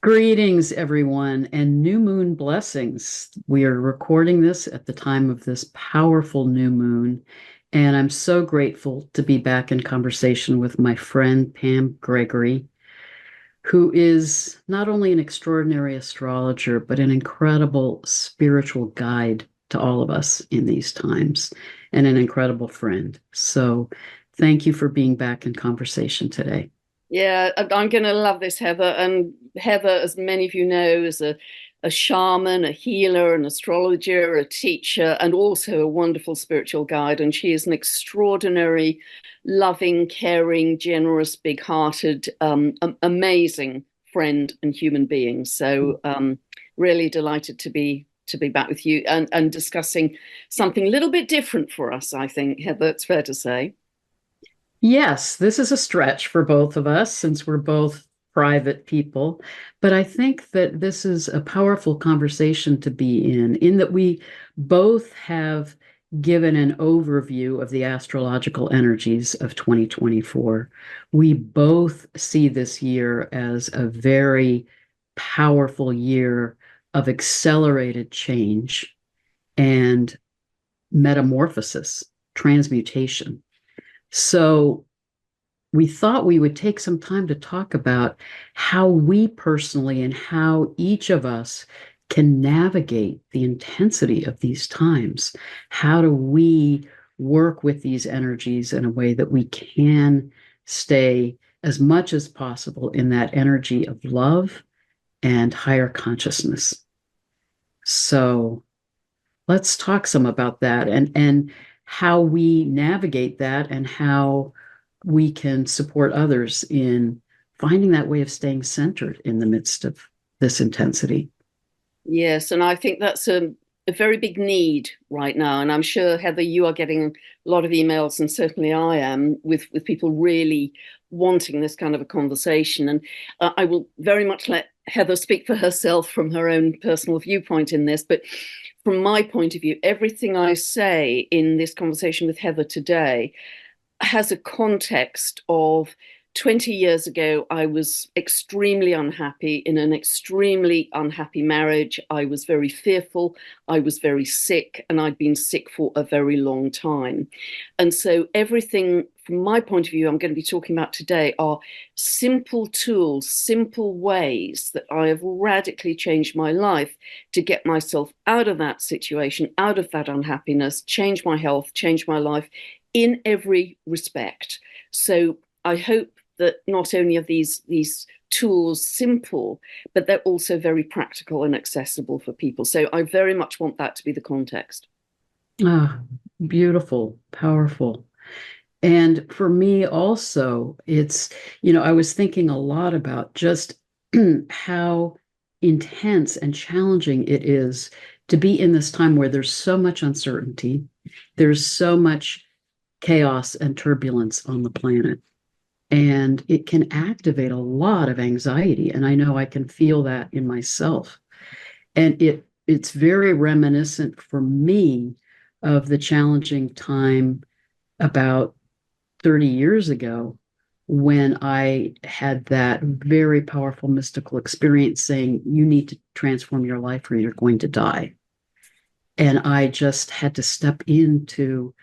Greetings, everyone, and new moon blessings. We are recording this at the time of this powerful new moon, and I'm so grateful to be back in conversation with my friend Pam Gregory, who is not only an extraordinary astrologer, but an incredible spiritual guide to all of us in these times, and an incredible friend. So, thank you for being back in conversation today. Yeah, I'm going to love this, Heather. And Heather, as many of you know, is a shaman, a healer, an astrologer, a teacher, and also a wonderful spiritual guide. And she is an extraordinary, loving, caring, generous, big-hearted, amazing friend and human being. So really delighted to be back with you and discussing something a little bit different for us, I think, Heather, it's fair to say. Yes, this is a stretch for both of us since we're both private people. But I think that this is a powerful conversation to be in that we both have given an overview of the astrological energies of 2024. We both see this year as a very powerful year of accelerated change and metamorphosis, transmutation. So we thought we would take some time to talk about how we personally and how each of us can navigate the intensity of these times. How do we work with these energies in a way that we can stay as much as possible in that energy of love and higher consciousness? So let's talk some about that and how we navigate that and how we can support others in finding that way of staying centered in the midst of this intensity. Yes, and I think that's a very big need right now. And I'm sure, Heather, you are getting a lot of emails, and certainly I am, with people really wanting this kind of a conversation. And I will very much let Heather speak for herself from her own personal viewpoint in this. But from my point of view, everything I say in this conversation with Heather today has a context of 20 years ago, I was extremely unhappy in an extremely unhappy marriage. I was very fearful. I was very sick, and I'd been sick for a very long time. And so, everything from my point of view, I'm going to be talking about today are simple tools, simple ways that I have radically changed my life to get myself out of that situation, out of that unhappiness, change my health, change my life in every respect. So, I hope that not only are these tools simple, but they're also very practical and accessible for people. So I very much want that to be the context. Ah, beautiful, powerful. And for me also, I was thinking a lot about just how intense and challenging it is to be in this time where there's so much uncertainty, there's so much chaos and turbulence on the planet. And it can activate a lot of anxiety. And I know I can feel that in myself. And it's very reminiscent for me of the challenging time about 30 years ago when I had that very powerful mystical experience saying, you need to transform your life or you're going to die. And I just had to step into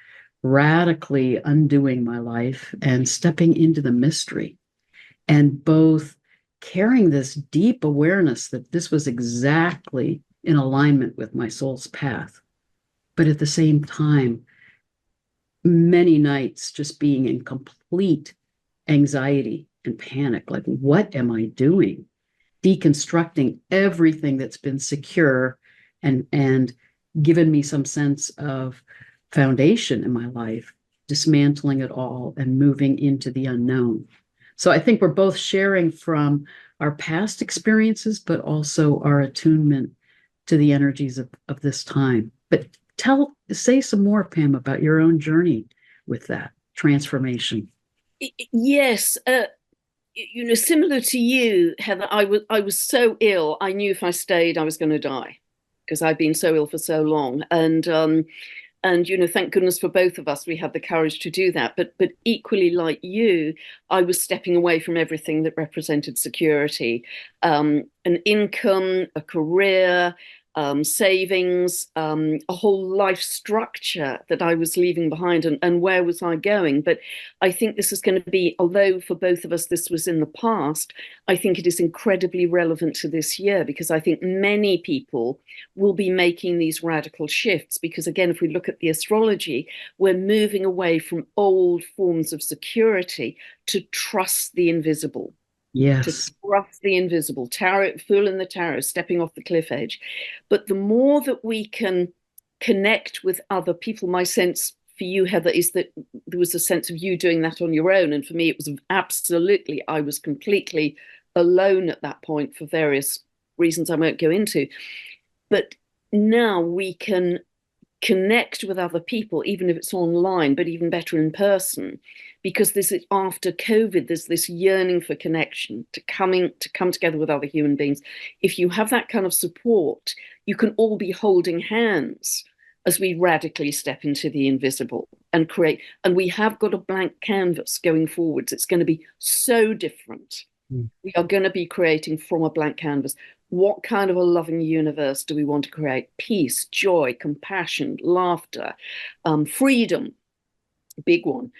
radically undoing my life and stepping into the mystery and both carrying this deep awareness that this was exactly in alignment with my soul's path, but at the same time, many nights just being in complete anxiety and panic like, what am I doing? Deconstructing everything that's been secure and given me some sense of foundation in my life, dismantling it all and moving into the unknown. So I think we're both sharing from our past experiences, but also our attunement to the energies of this time. But say some more, Pam, about your own journey with that transformation. Yes, similar to you, Heather, I was so ill. I knew if I stayed, I was going to die because I'd been so ill for so long. And thank goodness for both of us, we had the courage to do that. But equally, like you, I was stepping away from everything that represented security, an income, a career, savings, a whole life structure that I was leaving behind, and where was I going? But I think this is going to be, although for both of us this was in the past, I think it is incredibly relevant to this year, because I think many people will be making these radical shifts. Because again, if we look at the astrology, we're moving away from old forms of security to trust the invisible, to Yes. trust the invisible, tarot, fool in the tarot, stepping off the cliff edge. But the more that we can connect with other people, my sense for you, Heather, is that there was a sense of you doing that on your own. And for me, it was absolutely, I was completely alone at that point for various reasons I won't go into. But now we can connect with other people, even if it's online, but even better in person, because this is after COVID, there's this yearning for connection, to come together with other human beings. If you have that kind of support, you can all be holding hands as we radically step into the invisible and create. And we have got a blank canvas going forwards. It's going to be so different. Mm. We are going to be creating from a blank canvas. What kind of a loving universe do we want to create? Peace, joy, compassion, laughter, freedom, big one.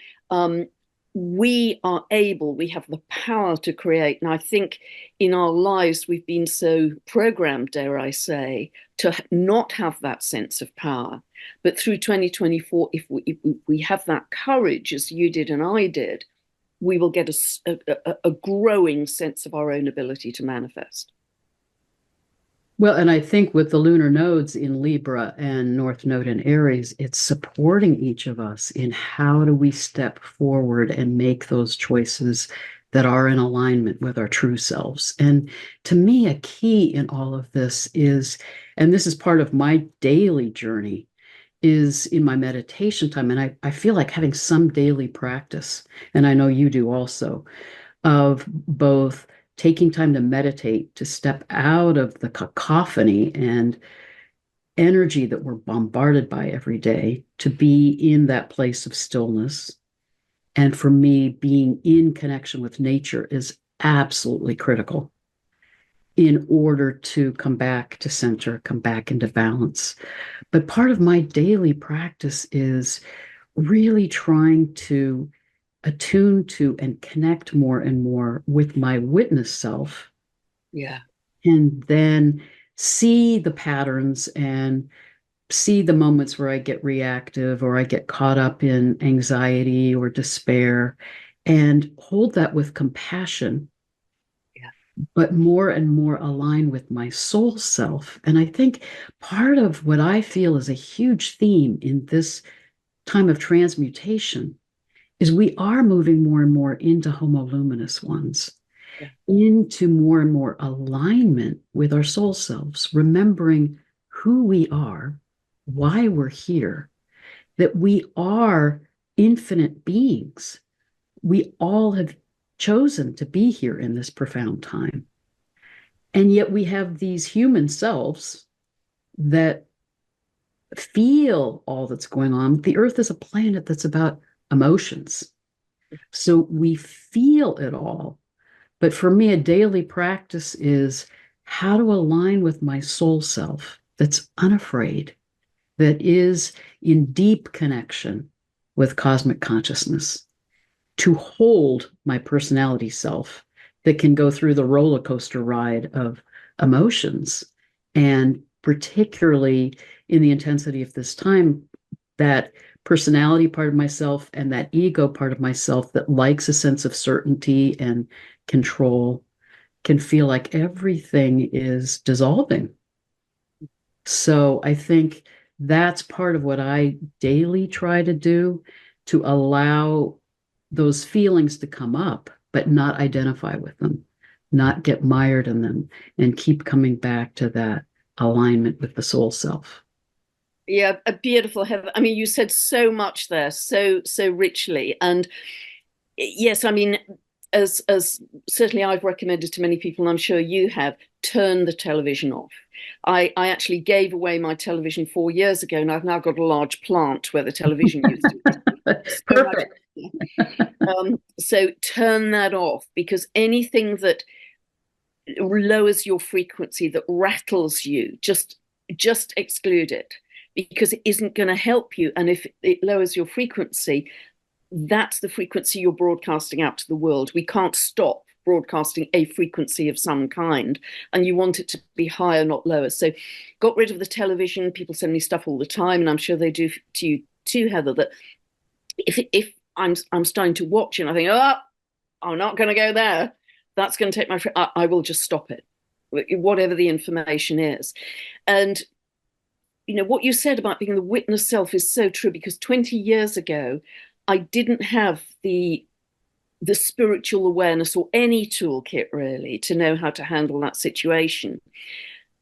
We are able, we have the power to create. And I think in our lives, we've been so programmed, dare I say, to not have that sense of power. But through 2024, if we have that courage, as you did and I did, we will get a growing sense of our own ability to manifest. Well, and I think with the lunar nodes in Libra and North Node in Aries, it's supporting each of us in how do we step forward and make those choices that are in alignment with our true selves. And to me, a key in all of this is, and this is part of my daily journey, is in my meditation time. And I feel like having some daily practice, and I know you do also, of both taking time to meditate, to step out of the cacophony and energy that we're bombarded by every day, to be in that place of stillness. And for me, being in connection with nature is absolutely critical in order to come back to center, come back into balance. But part of my daily practice is really trying to attune to and connect more and more with my witness self, Yeah. and then see the patterns and see the moments where I get reactive or I get caught up in anxiety or despair, and hold that with compassion, Yeah. but more and more align with my soul self. And I think part of what I feel is a huge theme in this time of transmutation is we are moving more and more into homo luminous ones, Yeah. into more and more alignment with our soul selves, remembering who we are, why we're here, that we are infinite beings. We all have chosen to be here in this profound time. And yet we have these human selves that feel all that's going on. The earth is a planet that's about emotions. So we feel it all. But for me, a daily practice is how to align with my soul self that's unafraid, that is in deep connection with cosmic consciousness, to hold my personality self that can go through the roller coaster ride of emotions. And particularly in the intensity of this time, that personality part of myself and that ego part of myself that likes a sense of certainty and control can feel like everything is dissolving. So I think that's part of what I daily try to do, to allow those feelings to come up, but not identify with them, not get mired in them, and keep coming back to that alignment with the soul self. Yeah, a beautiful heaven. I mean, you said so much there, so richly. And yes, I mean, as certainly I've recommended to many people, and I'm sure you have, turn the television off. I actually gave away my television 4 years ago, and I've now got a large plant where the television used to be. So much. Perfect. So turn that off, because anything that lowers your frequency, that rattles you, just exclude it, because it isn't going to help you. And if it lowers your frequency, that's the frequency you're broadcasting out to the world. We can't stop broadcasting a frequency of some kind, and you want it to be higher, not lower. So got rid of the television. People send me stuff all the time, and I'm sure they do to you too, Heather, that if I'm starting to watch and I think, oh, I'm not going to go there, that's going to take my I will just stop it, whatever the information is. And what you said about being the witness self is so true, because 20 years ago I didn't have the spiritual awareness or any toolkit really to know how to handle that situation.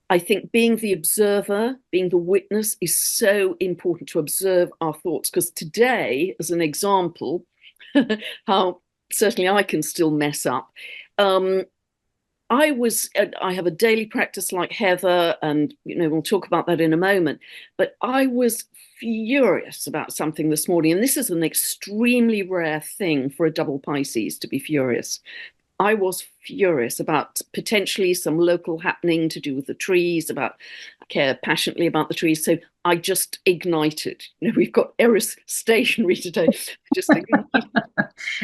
I think being the observer, being the witness, is so important, to observe our thoughts. Because today, as an example, how certainly I can still mess up. I have a daily practice like Heather, and we'll talk about that in a moment. But I was furious about something this morning, and this is an extremely rare thing for a double Pisces to be furious. I was furious about potentially some local happening to do with the trees, I care passionately about the trees. So I just ignited. We've got Eris stationary today. Just ignited.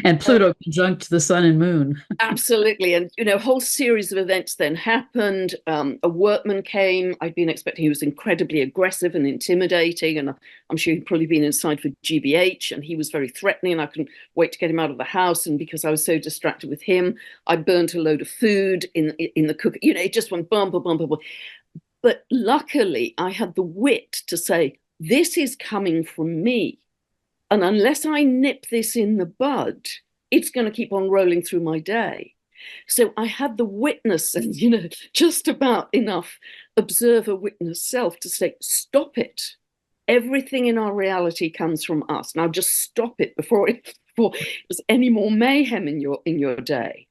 And Pluto conjunct the sun and moon. Absolutely. And, a whole series of events then happened. A workman came. I'd been expecting. He was incredibly aggressive and intimidating. And I'm sure he'd probably been inside for GBH. And he was very threatening. And I couldn't wait to get him out of the house. And because I was so distracted with him, I burnt a load of food in the cooker. It just went bum, bum, bum, bum. But luckily, I had the wit to say, this is coming from me. And unless I nip this in the bud, it's going to keep on rolling through my day. So I had the witness and, just about enough observer witness self to say, stop it. Everything in our reality comes from us. Now just stop it before there's any more mayhem in your day.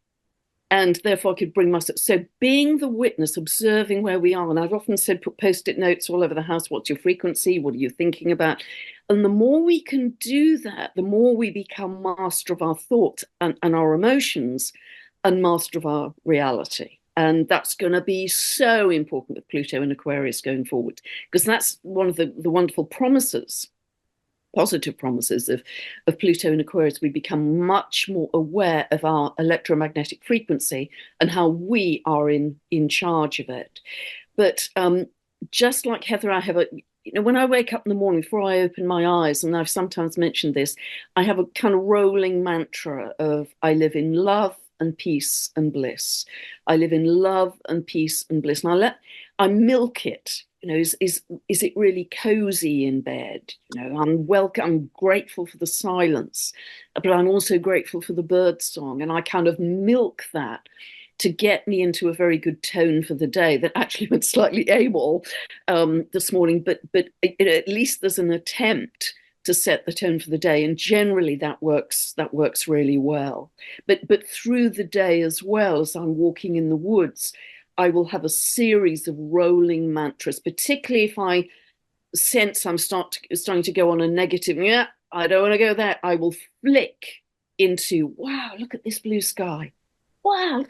And therefore I could bring myself. So being the witness, observing where we are. And I've often said, put post-it notes all over the house. What's your frequency? What are you thinking about? And the more we can do that, the more we become master of our thoughts and our emotions, and master of our reality. And that's going to be so important with Pluto and Aquarius going forward, because that's one of the wonderful promises, positive promises of Pluto and Aquarius. We become much more aware of our electromagnetic frequency and how we are in charge of it. But just like Heather, I have when I wake up in the morning, before I open my eyes, and I've sometimes mentioned this, I have a kind of rolling mantra of, I live in love and peace and bliss. I live in love and peace and bliss. And I milk it. Is it really cozy in bed? I'm grateful for the silence, but I'm also grateful for the bird song. And I kind of milk that to get me into a very good tone for the day. That actually went slightly AWOL this morning, but at least there's an attempt to set the tone for the day, and generally that works really well. But through the day, as well as I'm walking in the woods, I will have a series of rolling mantras, particularly if I sense I'm starting to go on a negative, yeah, I don't want to go there. I will flick into, wow, look at this blue sky. Wow,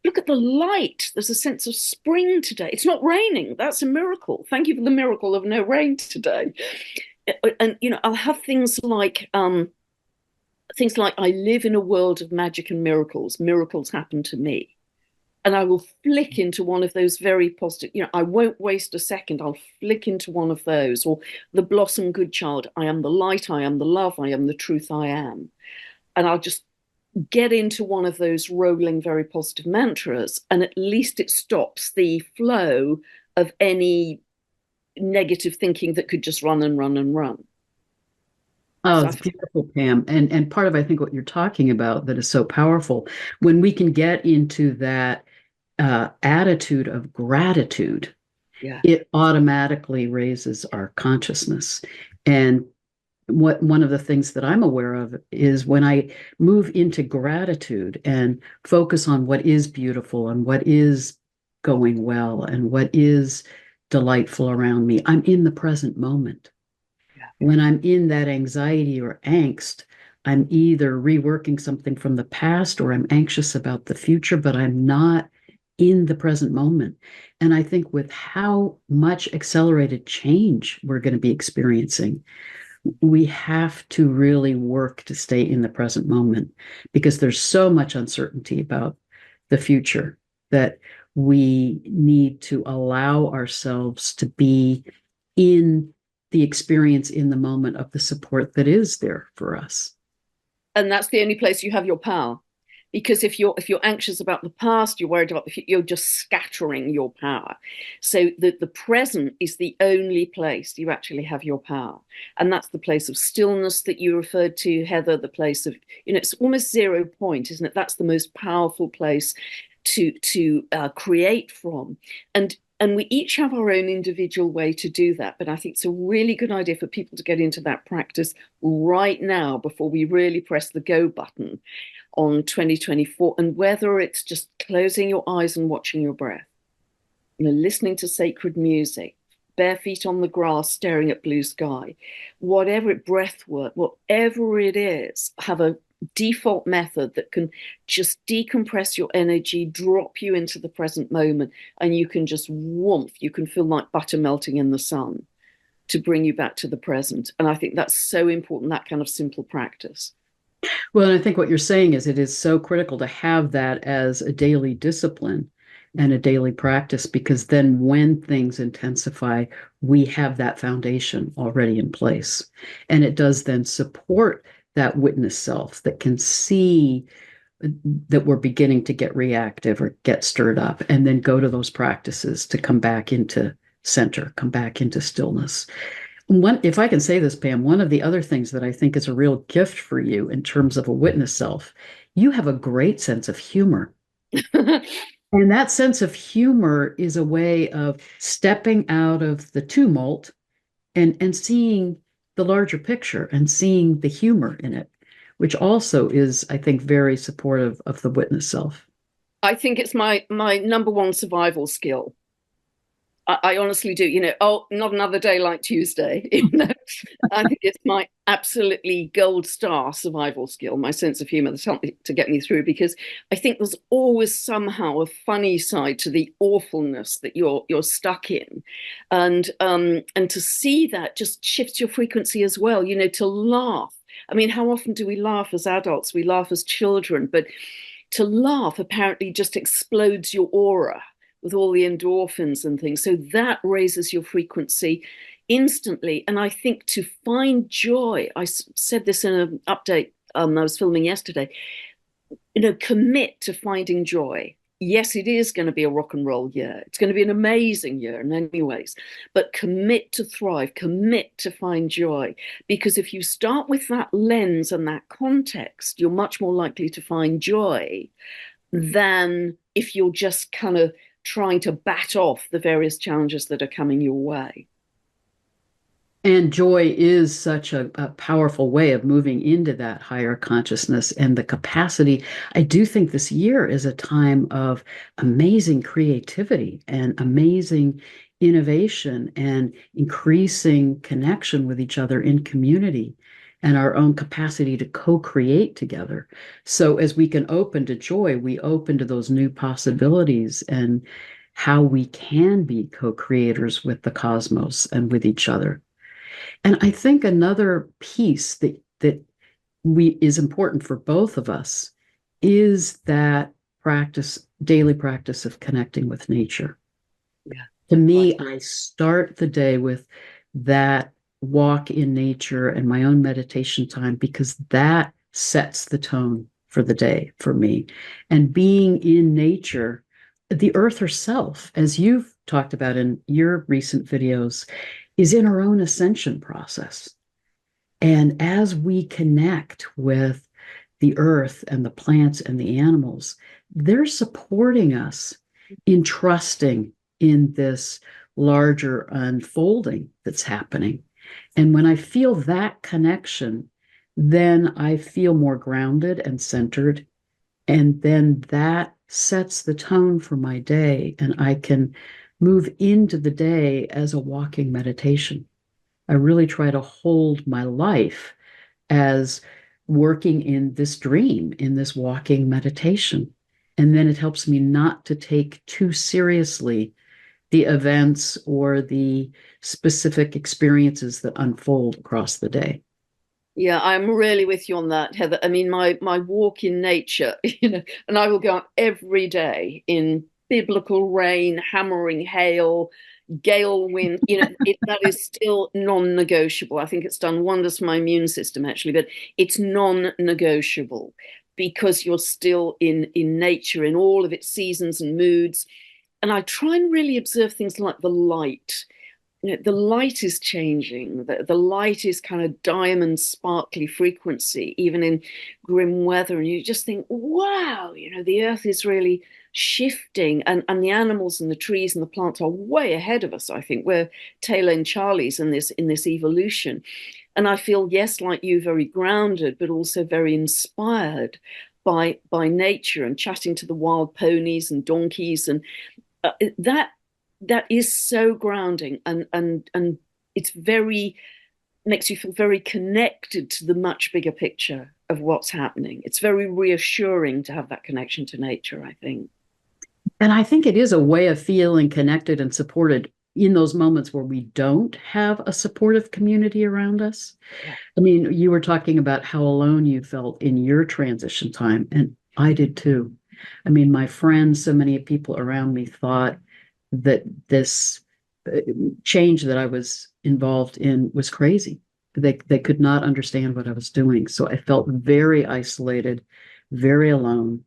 look at the light. There's a sense of spring today. It's not raining. That's a miracle. Thank you for the miracle of no rain today. And I'll have things like I live in a world of magic and miracles. Miracles happen to me. And I will flick into one of those very positive, I won't waste a second. I'll flick into one of those. Or the blossom good child. I am the light. I am the love. I am the truth I am. And I'll just get into one of those rolling, very positive mantras. And at least it stops the flow of any negative thinking that could just run and run and run. Oh, So it's beautiful, Pam. And part of, I think, what you're talking about that is so powerful, when we can get into that attitude of gratitude, yeah, it automatically raises our consciousness. And what one of the things that I'm aware of is when I move into gratitude and focus on what is beautiful and what is going well and what is delightful around me, I'm in the present moment. Yeah. When I'm in that anxiety or angst, I'm either reworking something from the past or I'm anxious about the future, but I'm not in the present moment. And I think with how much accelerated change we're going to be experiencing, we have to really work to stay in the present moment because there's so much uncertainty about the future that we need to allow ourselves to be in the experience in the moment of the support that is there for us. And that's the only place you have your power, because if you're anxious about the past, you're worried about the future, you're just scattering your power. So the present is the only place you actually have your power, and that's the place of stillness that you referred to, Heather. The place of, it's almost 0 point, isn't it? That's the most powerful place to create from. And we each have our own individual way to do that. But I think it's a really good idea for people to get into that practice right now before we really press the go button on 2024. And whether it's just closing your eyes and watching your breath, listening to sacred music, bare feet on the grass, staring at blue sky, whatever it, breath work, whatever it is, have a default method that can just decompress your energy, drop you into the present moment, and you can just warmth, you can feel like butter melting in the sun to bring you back to the present. And I think that's so important, that kind of simple practice. Well, and I think what you're saying is it is so critical to have that as a daily discipline and a daily practice because then when things intensify, we have that foundation already in place. And it does then support that witness self that can see that we're beginning to get reactive or get stirred up, and then go to those practices to come back into center, come back into stillness. If I can say this, Pam, one of the other things that I think is a real gift for you in terms of a witness self, you have a great sense of humor. And that sense of humor is a way of stepping out of the tumult and seeing the larger picture and seeing the humor in it, which also is, I think, very supportive of the witness self. I think it's my number one survival skill. I honestly do. Oh, not another day like Tuesday. I think it's my absolutely gold star survival skill, my sense of humor that's helped me to get me through, because I think there's always somehow a funny side to the awfulness that you're stuck in. And to see that just shifts your frequency as well, to laugh. I mean, how often do we laugh as adults? We laugh as children, but to laugh apparently just explodes your aura with all the endorphins and things. So that raises your frequency instantly. And I think to find joy, I said this in an update I was filming yesterday, commit to finding joy. Yes, it is going to be a rock and roll year. It's going to be an amazing year in many ways, but commit to thrive, commit to find joy. Because if you start with that lens and that context, you're much more likely to find joy than if you're just kind of trying to bat off the various challenges that are coming your way. And joy is such a powerful way of moving into that higher consciousness and the capacity. I do think this year is a time of amazing creativity and amazing innovation and increasing connection with each other in community and our own capacity to co-create together. So as we can open to joy, we open to those new possibilities and how we can be co-creators with the cosmos and with each other. And I think another piece that we is important for both of us is that daily practice of connecting with nature. Yeah. To me, I start the day with that walk in nature and my own meditation time because that sets the tone for the day for me. And being in nature, the earth herself, as you've talked about in your recent videos, is in our own ascension process. And as we connect with the earth and the plants and the animals, they're supporting us in trusting in this larger unfolding that's happening. And when I feel that connection, then I feel more grounded and centered. And then that sets the tone for my day. And I can move into the day as a walking meditation. I really try to hold my life as working in this dream, in this walking meditation. And then it helps me not to take too seriously the events or the specific experiences that unfold across the day. Yeah, I'm really with you on that, Heather. I mean, my walk in nature, and I will go out every day in biblical rain, hammering hail, gale wind. That is still non-negotiable. I think it's done wonders for my immune system, actually, but it's non-negotiable because you're still in nature in all of its seasons and moods. And I try and really observe things like the light. The light is changing. The light is kind of diamond sparkly frequency, even in grim weather. And you just think, wow, the earth is really shifting. And the animals and the trees and the plants are way ahead of us, I think. We're tail end Charlies in this evolution. And I feel, yes, like you, very grounded, but also very inspired by nature and chatting to the wild ponies and donkeys and that is so grounding and it's very makes you feel very connected to the much bigger picture of what's happening. It's very reassuring to have that connection to nature, I think. And I think it is a way of feeling connected and supported in those moments where we don't have a supportive community around us. Yeah. I mean, you were talking about how alone you felt in your transition time, and I did too. I mean, my friends, so many people around me thought that this change that I was involved in was crazy. They could not understand what I was doing. So I felt very isolated, very alone.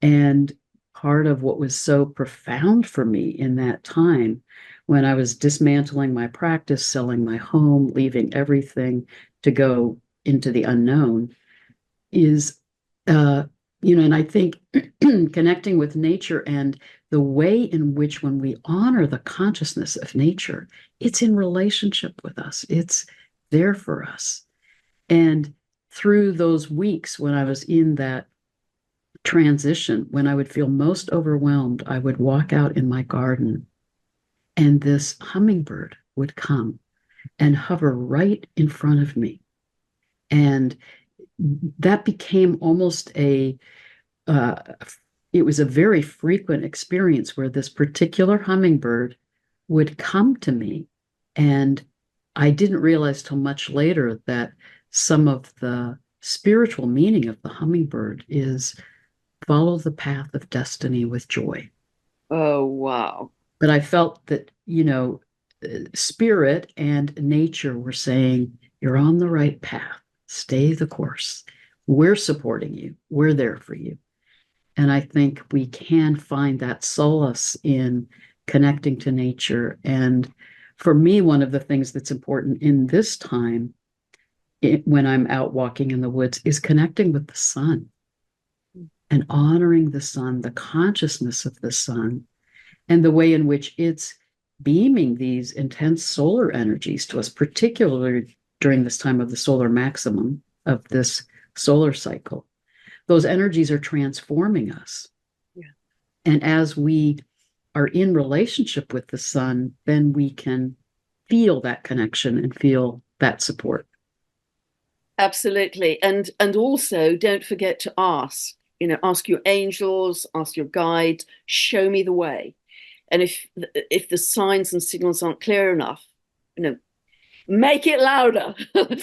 And part of what was so profound for me in that time, when I was dismantling my practice, selling my home, leaving everything to go into the unknown, is uh, and I think connecting with nature and the way in which when we honor the consciousness of nature, it's in relationship with us. It's there for us. And through those weeks when I was in that transition, when I would feel most overwhelmed, I would walk out in my garden and this hummingbird would come and hover right in front of me. And that became almost uh, it was a very frequent experience where this particular hummingbird would come to me. And I didn't realize till much later that some of the spiritual meaning of the hummingbird is follow the path of destiny with joy. Oh, wow. But I felt that, spirit and nature were saying, you're on the right path, stay the course. We're supporting you, we're there for you. And I think we can find that solace in connecting to nature. And for me, one of the things that's important in this time, when I'm out walking in the woods, is connecting with the sun and honoring the sun, the consciousness of the sun, and the way in which it's beaming these intense solar energies to us, particularly during this time of the solar maximum of this solar cycle. Those energies are transforming us. Yeah. And as we are in relationship with the sun, then we can feel that connection and feel that support. Absolutely. And also don't forget to ask your angels, ask your guides, show me the way. And if the signs and signals aren't clear enough, you know, make it louder, make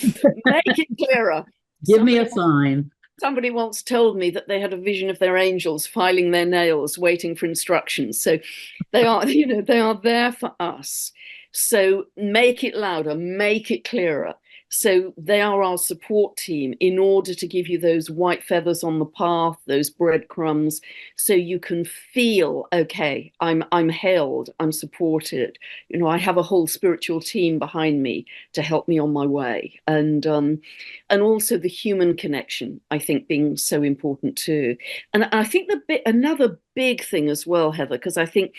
it clearer. Give me Somebody a sign. somebody once told me that they had a vision of their angels filing their nails, waiting for instructions. So they are, they are there for us. So make it louder, make it clearer. So they are our support team in order to give you those white feathers on the path, those breadcrumbs, so you can feel, okay, I'm held, I'm supported. I have a whole spiritual team behind me to help me on my way. And also the human connection, I think, being so important too. And I think another big thing as well, Heather, because I think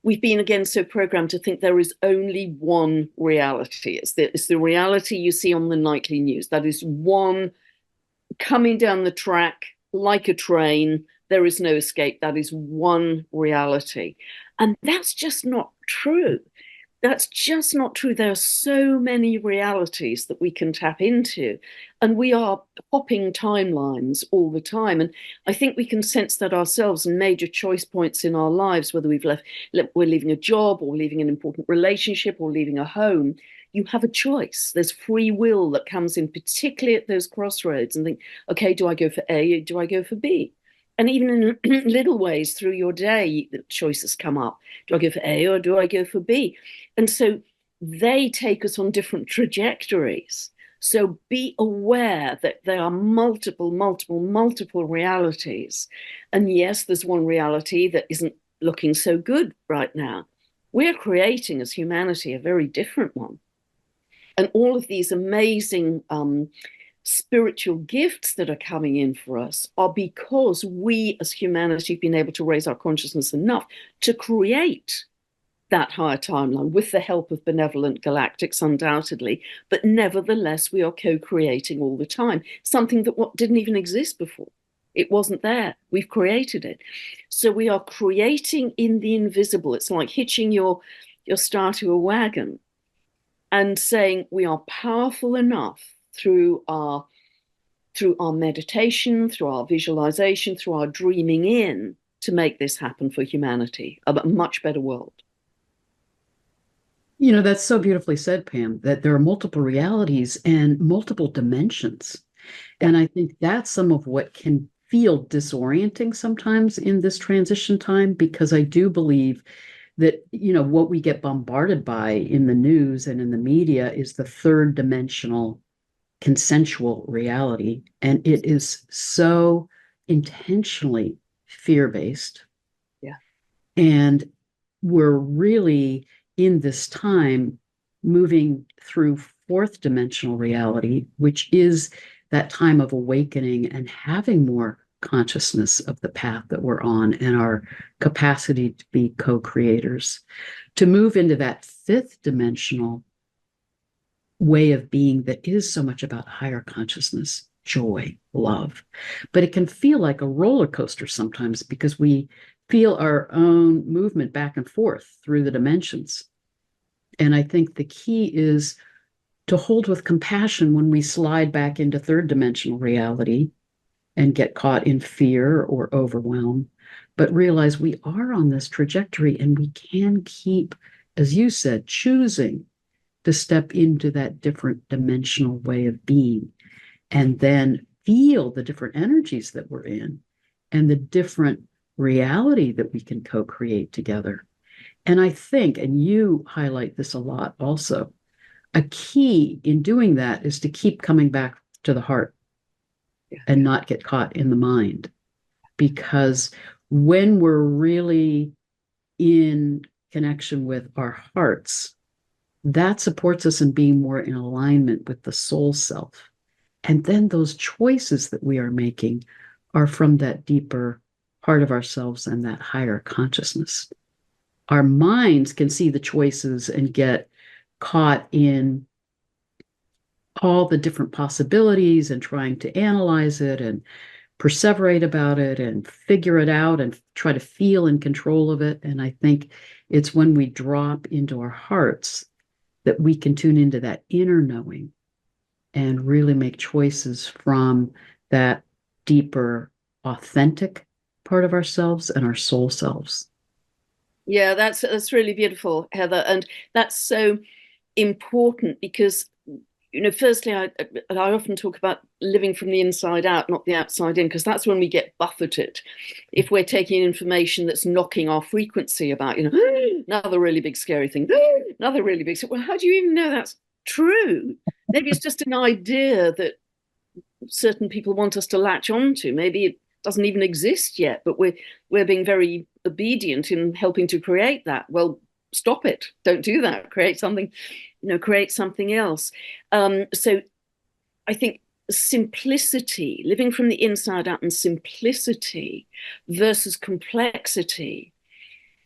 we've been again so programmed to think there is only one reality. It's the reality you see on the nightly news. That is one coming down the track like a train. There is no escape. That is one reality. And that's just not true. That's just not true. There are so many realities that we can tap into, and we are hopping timelines all the time. And I think we can sense that ourselves in major choice points in our lives, whether we're leaving a job or leaving an important relationship or leaving a home. You have a choice. There's free will that comes in, particularly at those crossroads, and think, okay, do I go for A or do I go for B? And even in little ways through your day, the choices come up. Do I go for A or do I go for B? And so they take us on different trajectories. So be aware that there are multiple realities. And yes, there's one reality that isn't looking so good right now. We're creating as humanity a very different one. And all of these amazing spiritual gifts that are coming in for us are because we as humanity have been able to raise our consciousness enough to create that higher timeline with the help of benevolent galactics, undoubtedly. But nevertheless, we are co creating all the time, something that didn't even exist before. It wasn't there. We've created it. So we are creating in the invisible. It's like hitching your star to a wagon and saying we are powerful enough through our meditation, through our visualization, through our dreaming in to make this happen for humanity, a much better world. You know, that's so beautifully said, Pam, that there are multiple realities and multiple dimensions. Yeah. And I think that's some of what can feel disorienting sometimes in this transition time, because I do believe that, you know, what we get bombarded by in the news and in the media is the third dimensional consensual reality. And it is so intentionally fear-based. Yeah. And we're really in this time moving through fourth dimensional reality, which is that time of awakening and having more consciousness of the path that we're on and our capacity to be co-creators. To move into that fifth dimensional way of being that is so much about higher consciousness, joy, love. But it can feel like a roller coaster sometimes because we feel our own movement back and forth through the dimensions. And I think the key is to hold with compassion when we slide back into third dimensional reality and get caught in fear or overwhelm, but realize we are on this trajectory and we can keep, as you said, choosing to step into that different dimensional way of being and then feel the different energies that we're in and the different reality that we can co-create together. And I think, and you highlight this a lot also, a key in doing that is to keep coming back to the heart Yeah. and not get caught in the mind. Because when we're really in connection with our hearts, that supports us in being more in alignment with the soul self. And then those choices that we are making are from that deeper part of ourselves and that higher consciousness. Our minds can see the choices and get caught in all the different possibilities and trying to analyze it and perseverate about it and figure it out and try to feel in control of it. And I think it's when we drop into our hearts that we can tune into that inner knowing and really make choices from that deeper, authentic part of ourselves and our soul selves. Yeah, that's really beautiful, Heather. And that's so important because, firstly, I often talk about living from the inside out, not the outside in, because that's when we get buffeted. If we're taking information that's knocking our frequency about, another really big scary thing, another really big, well, how do you even know that's true? Maybe it's just an idea that certain people want us to latch onto. Maybe it doesn't even exist yet, but we're being very obedient in helping to create that. Well, stop it. Don't do that. Create something, create something else. So I think simplicity, living from the inside out, and simplicity versus complexity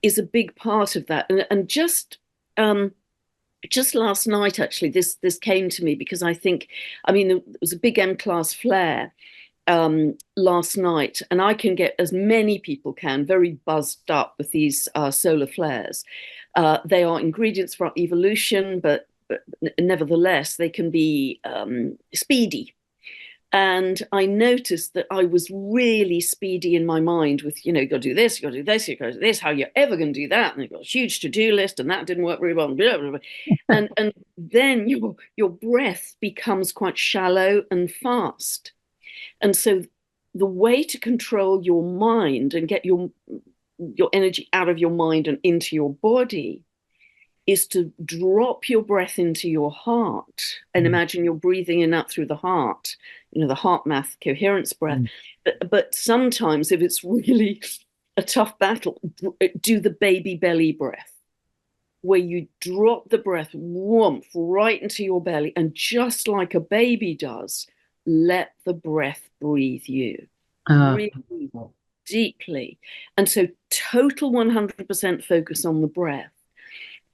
is a big part of that. And just last night, actually, this came to me because I think, I mean, there was a big M-class flare last night, and I can get, as many people can, very buzzed up with these solar flares. They are ingredients for evolution, but nevertheless, they can be speedy. And I noticed that I was really speedy in my mind with, you got to do this, you got to do this, you got to do this, how are you ever going to do that? And you've got a huge to-do list, and that didn't work very well. Blah, blah, blah. And then your breath becomes quite shallow and fast. And so the way to control your mind and get your energy out of your mind and into your body is to drop your breath into your heart and imagine you're breathing in out through the heart, the heart math coherence breath. Mm. But sometimes, if it's really a tough battle, do the baby belly breath, where you drop the breath warmth right into your belly, and just like a baby does, let the breath breathe you really deeply. And so total 100% focus on the breath,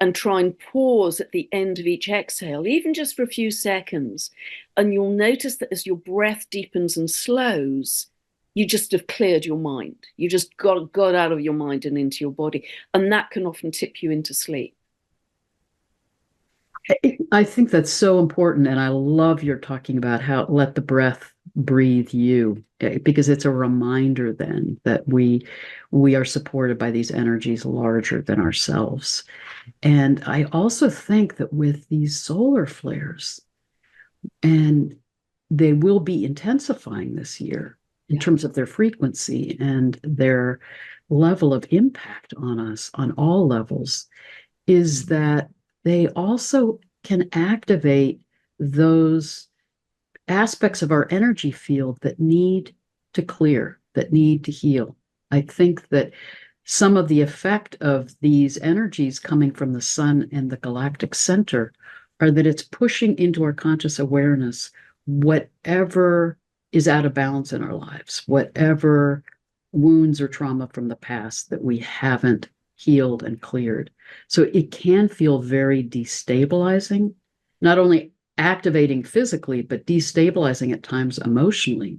and try and pause at the end of each exhale, even just for a few seconds. And you'll notice that as your breath deepens and slows, you just have cleared your mind. You just got out of your mind and into your body. And that can often tip you into sleep. I think that's so important. And I love your talking about how let the breath breathe you, because it's a reminder then that we are supported by these energies larger than ourselves. And I also think that with these solar flares, and they will be intensifying this year in terms of their frequency and their level of impact on us on all levels, is that they also can activate those aspects of our energy field that need to clear, that need to heal. I think that some of the effect of these energies coming from the sun and the galactic center are that it's pushing into our conscious awareness whatever is out of balance in our lives, whatever wounds or trauma from the past that we haven't healed and cleared. So it can feel very destabilizing, not only activating physically, but destabilizing at times emotionally.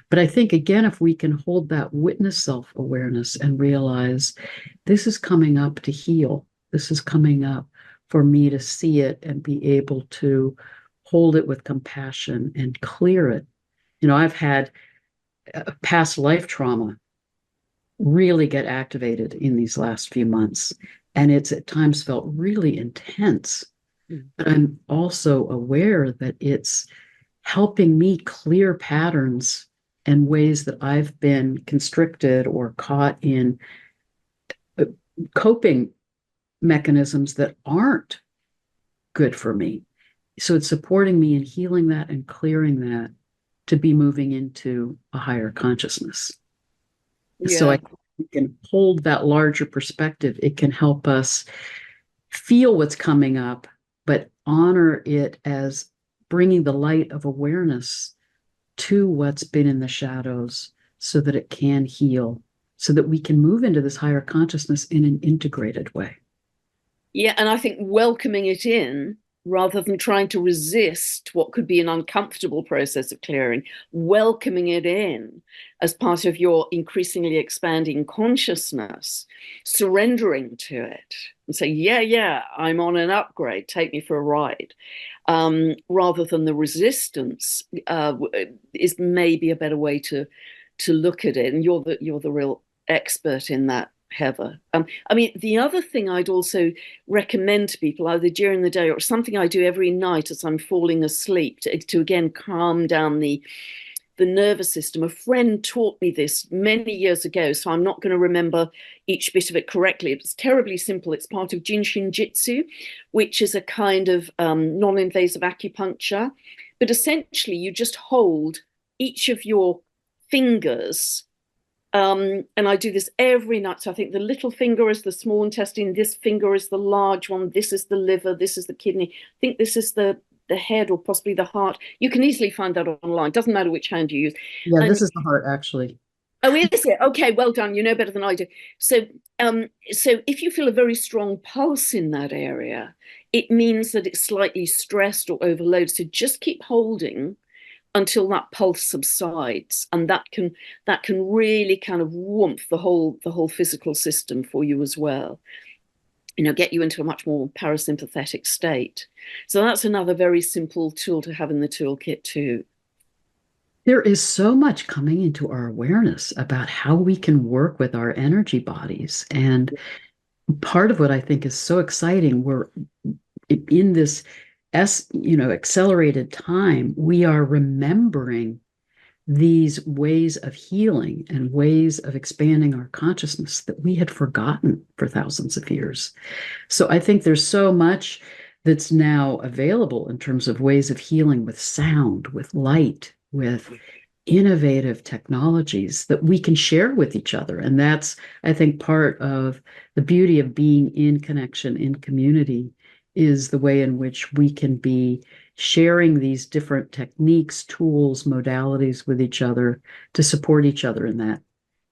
But I think, again, if we can hold that witness self-awareness and realize this is coming up to heal, this is coming up for me to see it and be able to hold it with compassion and clear it. I've had past life trauma really get activated in these last few months, and it's at times felt really intense. But I'm also aware that it's helping me clear patterns and ways that I've been constricted or caught in coping mechanisms that aren't good for me. So it's supporting me in healing that and clearing that to be moving into a higher consciousness. So I Yeah. think we can hold that larger perspective. It can help us feel what's coming up, but honor it as bringing the light of awareness to what's been in the shadows so that it can heal, so that we can move into this higher consciousness in an integrated way. Yeah, and I think welcoming it in rather than trying to resist what could be an uncomfortable process of clearing, welcoming it in as part of your increasingly expanding consciousness, surrendering to it and say, yeah, I'm on an upgrade, take me for a ride. Rather than the resistance is maybe a better way to look at it. And you're the real expert in that, Heather. I mean, the other thing I'd also recommend to people, either during the day or something I do every night as I'm falling asleep, to again calm down the nervous system. A friend taught me this many years ago, so I'm not going to remember each bit of it correctly. It's terribly simple. It's part of Jinshin Jitsu, which is a kind of non-invasive acupuncture. But essentially, you just hold each of your fingers. And I do this every night. So I think the little finger is the small intestine, this finger is the large one, this is the liver, this is the kidney. I think this is the head or possibly the heart. You can easily find that online. Doesn't matter which hand you use. Yeah, And this is the heart, actually. Oh, is it? Okay, well done. You know better than I do. So if you feel a very strong pulse in that area, it means that it's slightly stressed or overloaded. So just keep holding until that pulse subsides, and that can really kind of warmth the whole physical system for you as well. Get you into a much more parasympathetic state. So that's another very simple tool to have in the toolkit too. There is so much coming into our awareness about how we can work with our energy bodies. And part of what I think is so exciting, we're in this accelerated time, we are remembering these ways of healing and ways of expanding our consciousness that we had forgotten for thousands of years. So I think there's so much that's now available in terms of ways of healing with sound, with light, with innovative technologies that we can share with each other. And that's, I think, part of the beauty of being in connection, in community, is the way in which we can be sharing these different techniques, tools, modalities with each other to support each other in that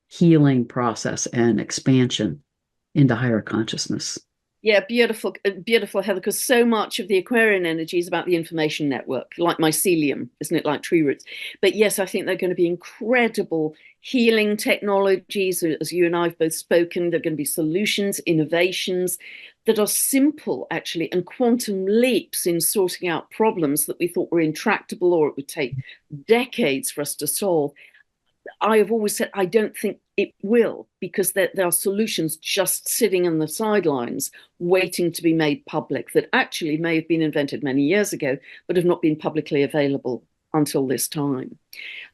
healing process and expansion into higher consciousness. Yeah, beautiful, beautiful, Heather, because so much of the Aquarian energy is about the information network, like mycelium, isn't it, like tree roots? But yes, I think they're going to be incredible healing technologies, as you and I have both spoken. They're going to be solutions, innovations that are simple, actually, and quantum leaps in sorting out problems that we thought were intractable or it would take decades for us to solve. I have always said I don't think it will, because there are solutions just sitting on the sidelines waiting to be made public that actually may have been invented many years ago but have not been publicly available until this time.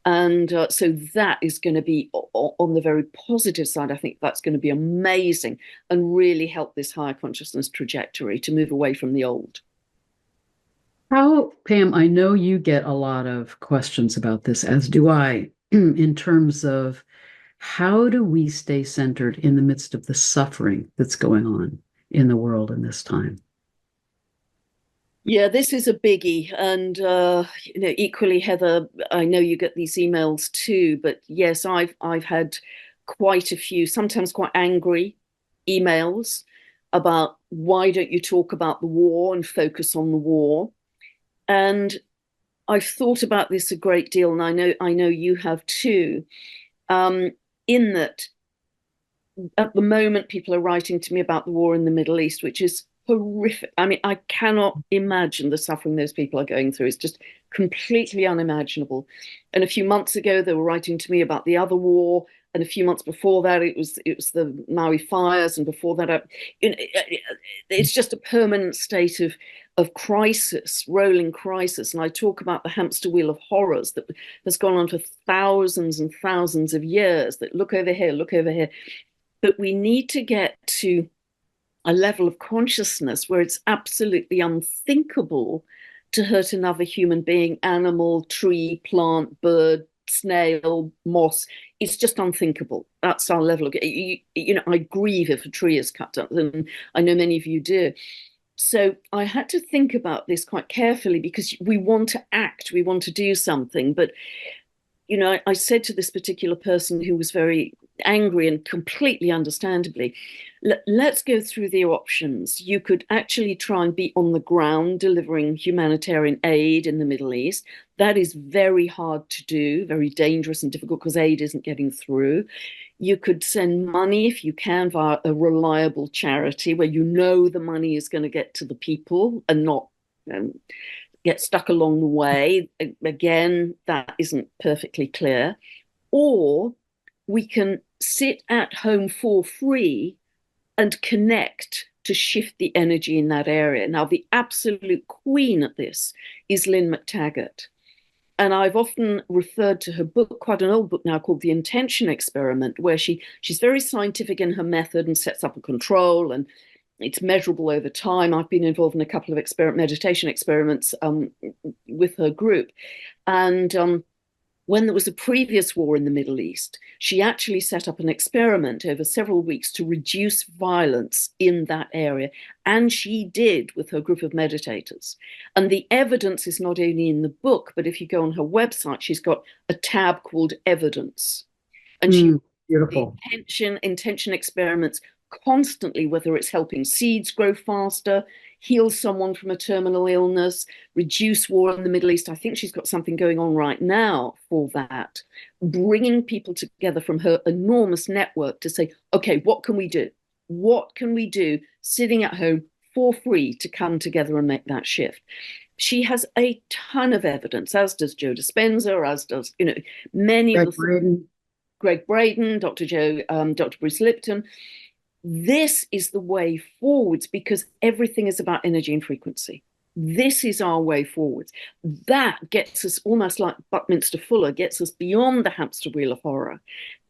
And so that is going to be on the very positive side. I think that's going to be amazing and really help this higher consciousness trajectory to move away from the old. How, Pam, I know you get a lot of questions about this, as do I, in terms of how do we stay centered in the midst of the suffering that's going on in the world in this time? Yeah, this is a biggie. And equally, Heather, I know you get these emails too, but yes, I've had quite a few, sometimes quite angry emails about why don't you talk about the war and focus on the war? And I've thought about this a great deal, and I know you have too. Um, in that at the moment people are writing to me about the war in the Middle East, which is horrific. I mean, I cannot imagine the suffering those people are going through. It's just completely unimaginable. And a few months ago, they were writing to me about the other war, and a few months before that, it was the Maui fires, and before that, it's just a permanent state of crisis, rolling crisis. And I talk about the hamster wheel of horrors that has gone on for thousands and thousands of years. That look over here, look over here. But we need to get to a level of consciousness where it's absolutely unthinkable to hurt another human being, animal, tree, plant, bird, snail, moss. It's just unthinkable. That's our level of, I grieve if a tree is cut up, and I know many of you do. So I had to think about this quite carefully, because we want to act, we want to do something, but I said to this particular person who was very angry, and completely understandably, let's go through the options. You could actually try and be on the ground delivering humanitarian aid in the Middle East. That is very hard to do, very dangerous and difficult, because aid isn't getting through. You could send money, if you can, via a reliable charity where you know the money is going to get to the people and not get stuck along the way. Again, that isn't perfectly clear. Or we can sit at home for free and connect to shift the energy in that area. Now, the absolute queen at this is Lynn McTaggart. And I've often referred to her book, quite an old book now, called The Intention Experiment, where she's very scientific in her method and sets up a control, and it's measurable over time. I've been involved in a couple of meditation experiments with her group. And when there was a previous war in the Middle East, she actually set up an experiment over several weeks to reduce violence in that area. And she did, with her group of meditators. And the evidence is not only in the book, but if you go on her website, she's got a tab called Evidence. And she Mm, beautiful. intention experiments constantly, whether it's helping seeds grow faster, heal someone from a terminal illness, reduce war in the Middle East. I think she's got something going on right now for that, bringing people together from her enormous network to say, okay, what can we do? What can we do sitting at home for free to come together and make that shift? She has a ton of evidence, as does Joe Dispenza, as does, many of Greg the Braden. Greg Braden, Dr. Bruce Lipton. This is the way forwards because everything is about energy and frequency. This is our way forwards. That gets us almost like Buckminster Fuller, gets us beyond the hamster wheel of horror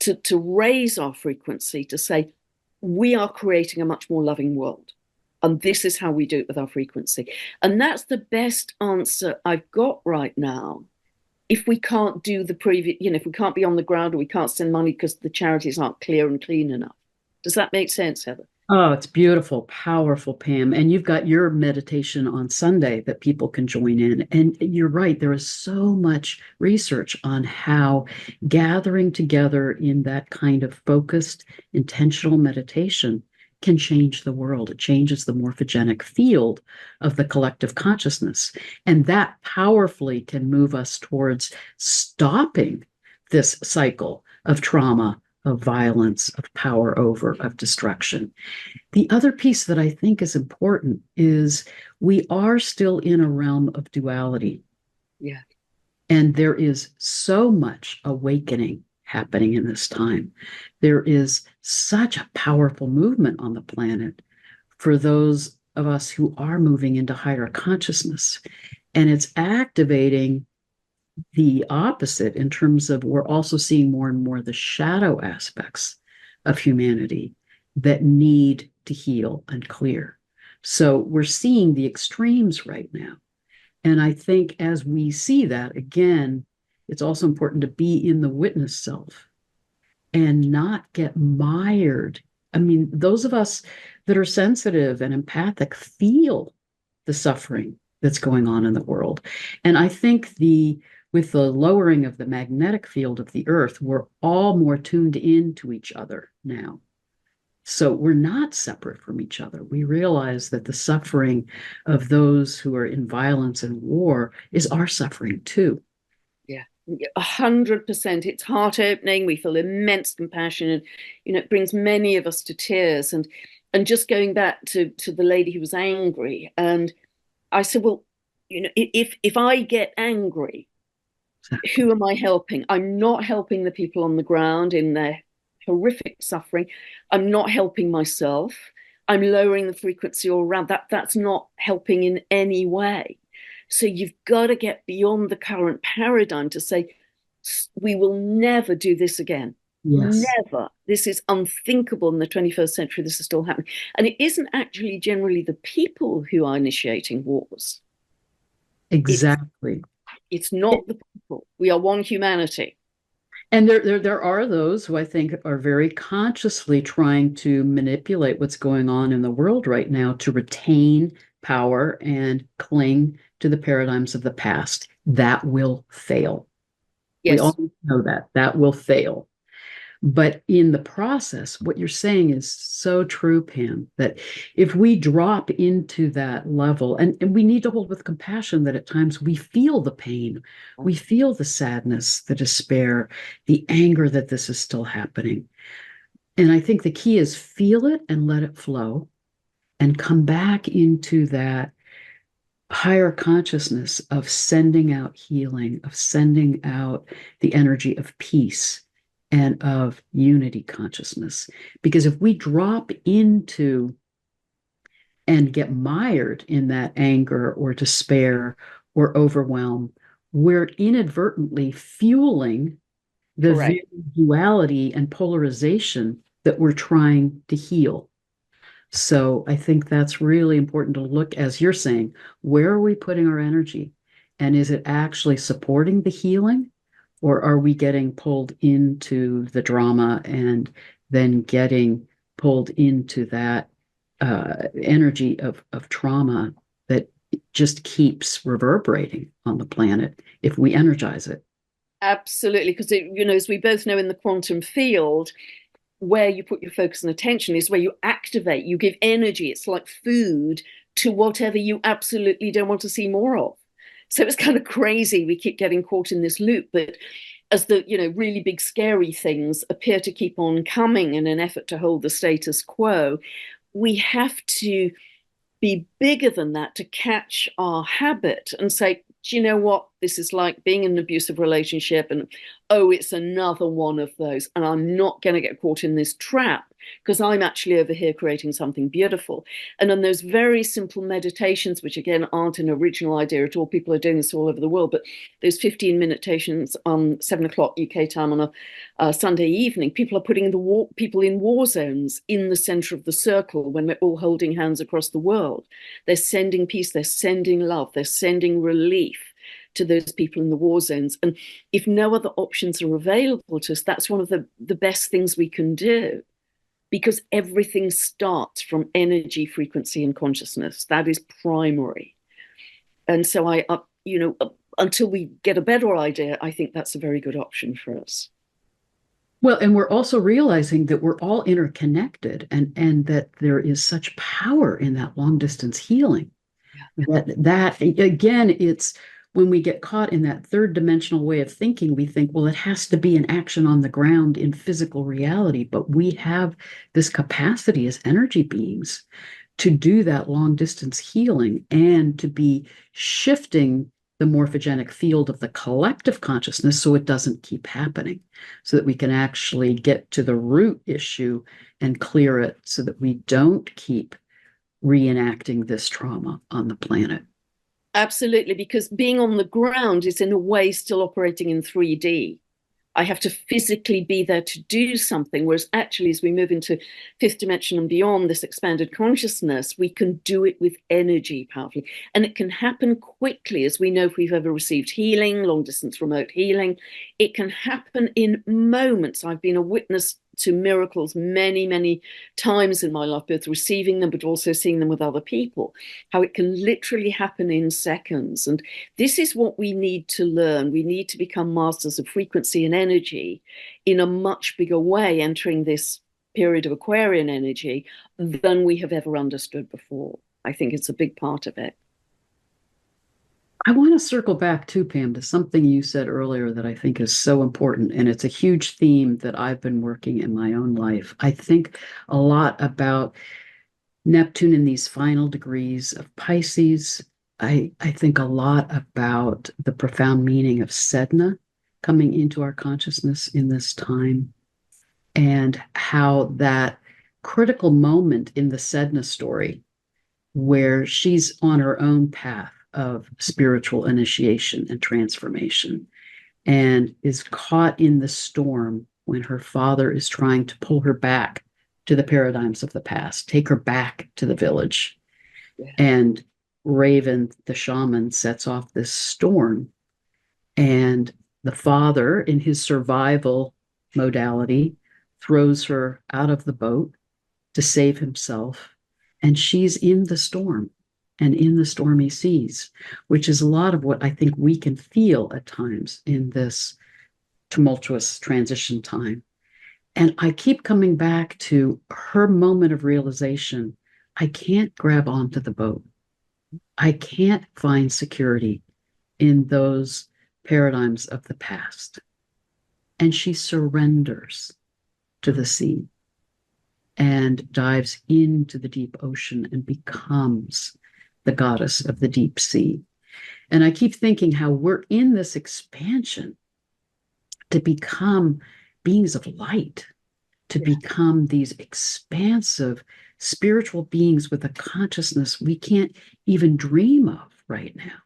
to raise our frequency, to say, we are creating a much more loving world. And this is how we do it with our frequency. And that's the best answer I've got right now. If we can't do the previous, if we can't be on the ground or we can't send money because the charities aren't clear and clean enough. Does that make sense, Heather? Oh, it's beautiful, powerful, Pam. And you've got your meditation on Sunday that people can join in. And you're right, there is so much research on how gathering together in that kind of focused, intentional meditation can change the world. It changes the morphogenic field of the collective consciousness. And that powerfully can move us towards stopping this cycle of trauma, of violence, of power over, of destruction. The other piece that I think is important is we are still in a realm of duality. Yeah. And there is so much awakening happening in this time. There is such a powerful movement on the planet for those of us who are moving into higher consciousness. And it's activating the opposite in terms of we're also seeing more and more the shadow aspects of humanity that need to heal and clear. So we're seeing the extremes right now. And I think as we see that, again, it's also important to be in the witness self and not get mired. I mean, those of us that are sensitive and empathic feel the suffering that's going on in the world. And I think with the lowering of the magnetic field of the earth, we're all more tuned in to each other now. So we're not separate from each other. We realize that the suffering of those who are in violence and war is our suffering too. Yeah. 100%. It's heart opening. We feel immense compassion, and it brings many of us to tears. And just going back to the lady who was angry, and I said, well, if I get angry, who am I helping? I'm not helping the people on the ground in their horrific suffering. I'm not helping myself. I'm lowering the frequency all around. That's not helping in any way. So you've got to get beyond the current paradigm to say, we will never do this again. Yes, Never. This is unthinkable in the 21st century. This is still happening. And it isn't actually generally the people who are initiating wars. It's exactly. it's not the people. We are one humanity. And there are those who I think are very consciously trying to manipulate what's going on in the world right now to retain power and cling to the paradigms of the past. That will fail. We Yes. all know that. That will fail. But in the process, what you're saying is so true, Pam, that if we drop into that level, and we need to hold with compassion that at times we feel the pain, we feel the sadness, the despair, the anger that this is still happening. And I think the key is feel it and let it flow and come back into that higher consciousness of sending out healing, of sending out the energy of peace and of unity consciousness. Because if we drop into and get mired in that anger or despair or overwhelm, we're inadvertently fueling the Correct. very duality and polarization that we're trying to heal. So I think that's really important to look, as you're saying, where are we putting our energy? And is it actually supporting the healing? Or are we getting pulled into the drama and then getting pulled into that energy of trauma that just keeps reverberating on the planet if we energize it? Absolutely, because as we both know in the quantum field, where you put your focus and attention is where you activate, you give energy. It's like food to whatever you absolutely don't want to see more of. So it's kind of crazy. We keep getting caught in this loop, but as the really big scary things appear to keep on coming in an effort to hold the status quo, we have to be bigger than that to catch our habit and say, do you know what? This is like being in an abusive relationship, and oh, it's another one of those. And I'm not going to get caught in this trap because I'm actually over here creating something beautiful. And then those very simple meditations, which again aren't an original idea at all, people are doing this all over the world, but those 15 meditations on 7 o'clock UK time on a Sunday evening, people are putting people in war zones in the center of the circle when we're all holding hands across the world. They're sending peace, they're sending love, they're sending relief to those people in the war zones. And if no other options are available to us, that's one of the best things we can do, because everything starts from energy, frequency, and consciousness. That is primary. And so until we get a better idea, I think that's a very good option for us. Well, and we're also realizing that we're all interconnected, and that there is such power in that long distance healing. That again, it's when we get caught in that third dimensional way of thinking, we think, well, it has to be an action on the ground in physical reality. But we have this capacity as energy beings to do that long distance healing and to be shifting the morphogenic field of the collective consciousness so it doesn't keep happening, so that we can actually get to the root issue and clear it so that we don't keep reenacting this trauma on the planet. Absolutely, because being on the ground is in a way still operating in 3D. I have to physically be there to do something. Whereas actually, as we move into fifth dimension and beyond this expanded consciousness, we can do it with energy powerfully. And it can happen quickly, as we know if we've ever received healing, long distance remote healing. It can happen in moments. I've been a witness to miracles many, many times in my life, both receiving them, but also seeing them with other people, how it can literally happen in seconds. And this is what we need to learn. We need to become masters of frequency and energy in a much bigger way, entering this period of Aquarian energy than we have ever understood before. I think it's a big part of it. I want to circle back too, Pam, to something you said earlier that I think is so important. And it's a huge theme that I've been working in my own life. I think a lot about Neptune in these final degrees of Pisces. I think a lot about the profound meaning of Sedna coming into our consciousness in this time, and how that critical moment in the Sedna story, where she's on her own path of spiritual initiation and transformation, and is caught in the storm when her father is trying to pull her back to the paradigms of the past, take her back to the village. Yeah. And Raven, the shaman, sets off this storm. And the father, in his survival modality, throws her out of the boat to save himself. And she's in the storm and in the stormy seas, which is a lot of what I think we can feel at times in this tumultuous transition time. And I keep coming back to her moment of realization. I can't grab onto the boat. I can't find security in those paradigms of the past. And she surrenders to the sea and dives into the deep ocean and becomes the goddess of the deep sea. And I keep thinking how we're in this expansion to become beings of light, to become these expansive spiritual beings with a consciousness we can't even dream of right now.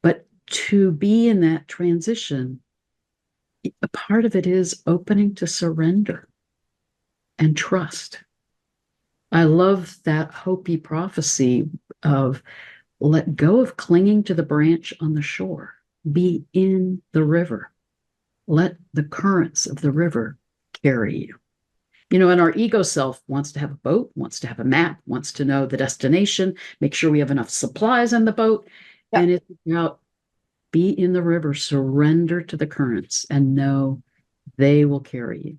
But to be in that transition, a part of it is opening to surrender and trust. I love that Hopi prophecy of let go of clinging to the branch on the shore, be in the river, let the currents of the river carry you. And our ego self wants to have a boat, wants to have a map, wants to know the destination, make sure we have enough supplies on the boat. Yeah. And it's about be in the river, surrender to the currents, and know they will carry you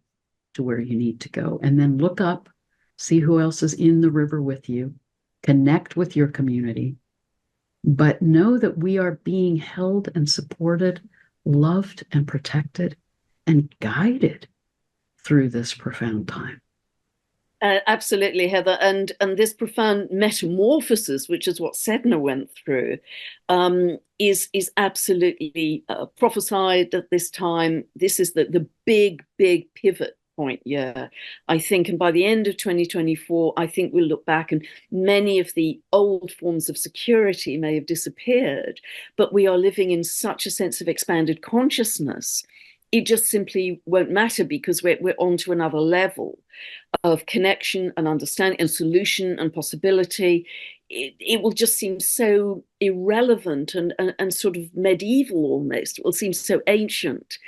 to where you need to go. And then look up, see who else is in the river with you, connect with your community, but know that we are being held and supported, loved and protected, and guided through this profound time. Absolutely, Heather, and this profound metamorphosis, which is what Sedna went through, is absolutely prophesied at this time. This is the big pivot point. Yeah, I think, and by the end of 2024, I think we'll look back and many of the old forms of security may have disappeared, but we are living in such a sense of expanded consciousness. It just simply won't matter because we're on to another level of connection and understanding and solution and possibility. It will just seem so irrelevant and sort of medieval almost. It will seem so ancient.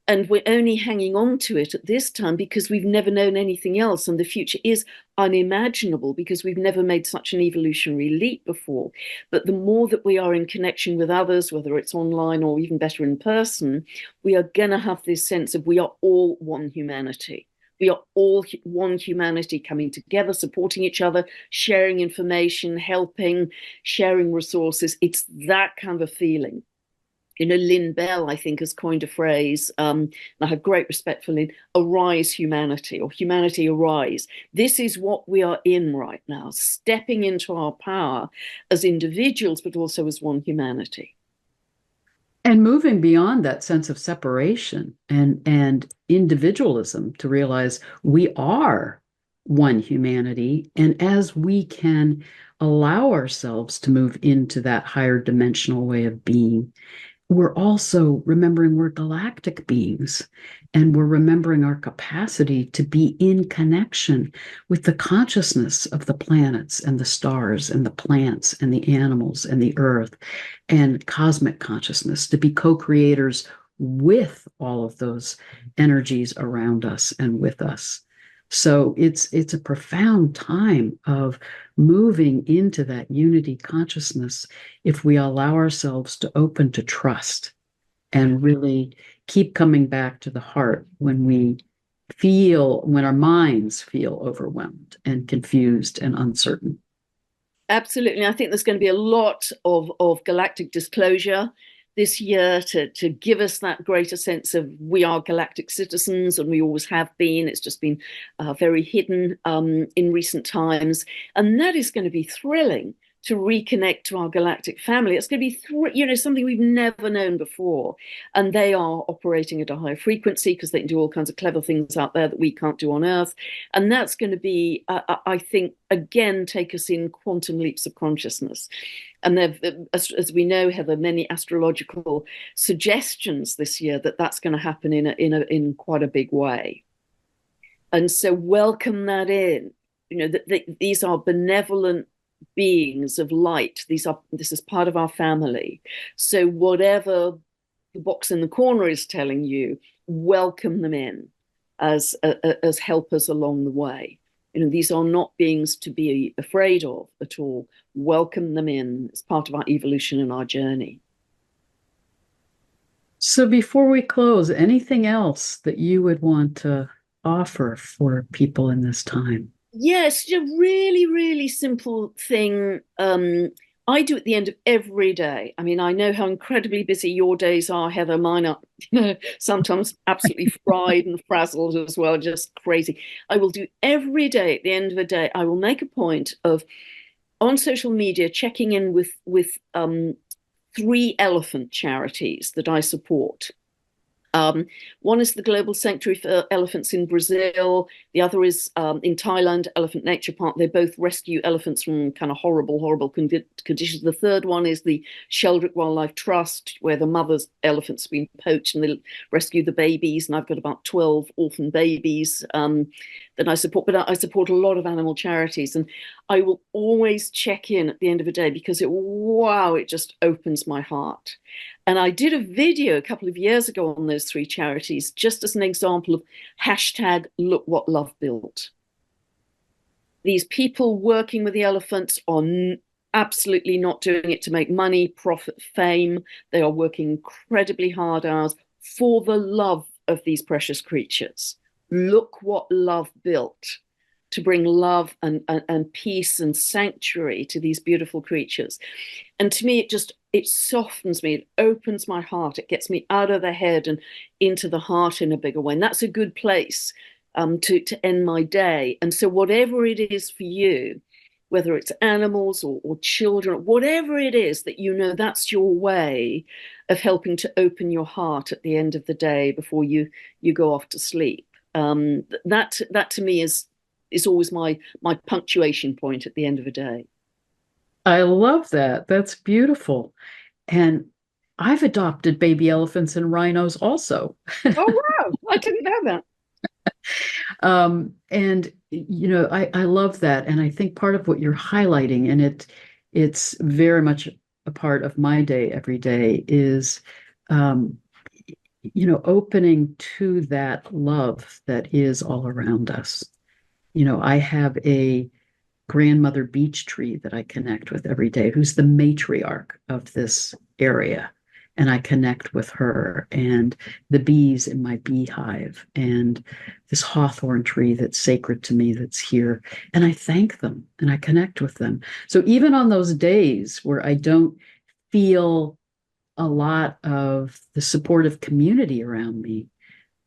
And we're only hanging on to it at this time because we've never known anything else. And the future is unimaginable because we've never made such an evolutionary leap before. But the more that we are in connection with others, whether it's online or even better in person, we are going to have this sense of we are all one humanity. We are all one humanity coming together, supporting each other, sharing information, helping, sharing resources. It's that kind of feeling. You know, Lynn Bell, I think, has coined a phrase, and I have great respect for Lynn, arise humanity, or humanity arise. This is what we are in right now, stepping into our power as individuals, but also as one humanity. And moving beyond that sense of separation and individualism to realize we are one humanity. And as we can allow ourselves to move into that higher dimensional way of being, we're also remembering we're galactic beings, and we're remembering our capacity to be in connection with the consciousness of the planets and the stars and the plants and the animals and the earth and cosmic consciousness, to be co-creators with all of those energies around us and with us. So it's a profound time of moving into that unity consciousness if we allow ourselves to open to trust and really keep coming back to the heart when our minds feel overwhelmed and confused and uncertain. Absolutely. I think there's going to be a lot of galactic disclosure this year to give us that greater sense of we are galactic citizens, and we always have been. It's just been very hidden in recent times. And that is going to be thrilling to reconnect to our galactic family. It's going to be, something we've never known before. And they are operating at a higher frequency because they can do all kinds of clever things out there that we can't do on Earth. And that's going to be, I think, again, take us in quantum leaps of consciousness. And as we know, Heather, many astrological suggestions this year that that's going to happen in quite a big way. And so welcome that in. These are benevolent beings of light. This is part of our family. So whatever the box in the corner is telling you, welcome them in as helpers along the way. These are not beings to be afraid of at all. Welcome them in. It's part of our evolution and our journey. So before we close, anything else that you would want to offer for people in this time? Yes, a really, really simple thing I do at the end of every day. I mean, I know how incredibly busy your days are, Heather. Mine are, sometimes absolutely fried and frazzled as well, just crazy. I will do every day at the end of a day. I will make a point of on social media checking in with 3 elephant charities that I support. One is the Global Sanctuary for Elephants in Brazil. The other is in Thailand, Elephant Nature Park. They both rescue elephants from kind of horrible conditions. The third one is the Sheldrick Wildlife Trust, where the mother's elephants have been poached and they rescue the babies. And I've got about 12 orphan babies that I support. But I support a lot of animal charities. And I will always check in at the end of the day because it just opens my heart. And I did a video a couple of years ago on those 3 charities, just as an example of hashtag look what love built. These people working with the elephants are absolutely not doing it to make money, profit, fame. They are working incredibly hard hours for the love of these precious creatures. Look what love built to bring love and peace and sanctuary to these beautiful creatures. And to me, it softens me, it opens my heart, it gets me out of the head and into the heart in a bigger way. And that's a good place to end my day. And so whatever it is for you, whether it's animals or children, whatever it is that you know, that's your way of helping to open your heart at the end of the day before you go off to sleep. That to me is always my punctuation point at the end of a day. I love that. That's beautiful. And I've adopted baby elephants and rhinos also. Oh wow, I didn't know that. And I love that. And I think part of what you're highlighting, and it's very much a part of my day every day, is um, opening to that love that is all around us. I have a grandmother beech tree that I connect with every day, who's the matriarch of this area. And I connect with her and the bees in my beehive and this hawthorn tree that's sacred to me that's here. And I thank them and I connect with them. So even on those days where I don't feel a lot of the supportive community around me,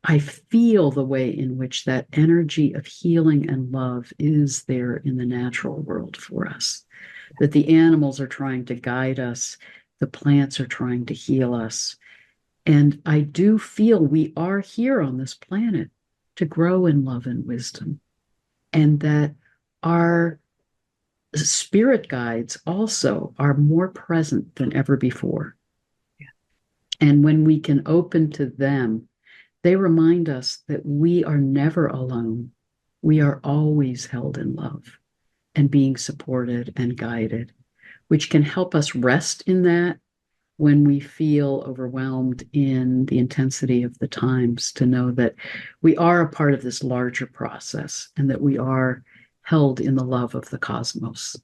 I feel the way in which that energy of healing and love is there in the natural world for us. That the animals are trying to guide us, the plants are trying to heal us. And I do feel we are here on this planet to grow in love and wisdom, and that our spirit guides also are more present than ever before. And when we can open to them, they remind us that we are never alone. We are always held in love and being supported and guided, which can help us rest in that when we feel overwhelmed in the intensity of the times, to know that we are a part of this larger process and that we are held in the love of the cosmos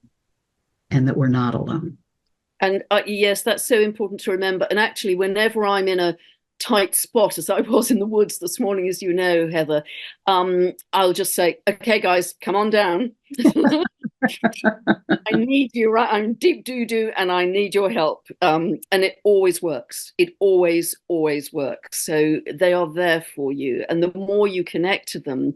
and that we're not alone. And yes, that's so important to remember. And actually, whenever I'm in a tight spot, as I was in the woods this morning, as you know, Heather, I'll just say, "Okay, guys, come on down. I need you, right? I'm deep doo doo, and I need your help." And it always works. It always works. So they are there for you, and the more you connect to them,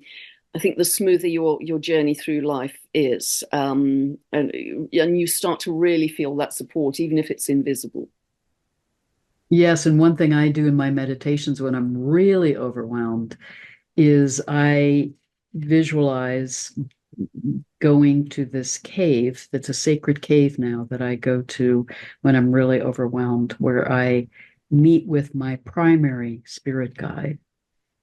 I think the smoother your journey through life is, and you start to really feel that support, even if it's invisible. Yes, and one thing I do in my meditations when I'm really overwhelmed is I visualize going to this cave that's a sacred cave now that I go to when I'm really overwhelmed, where I meet with my primary spirit guide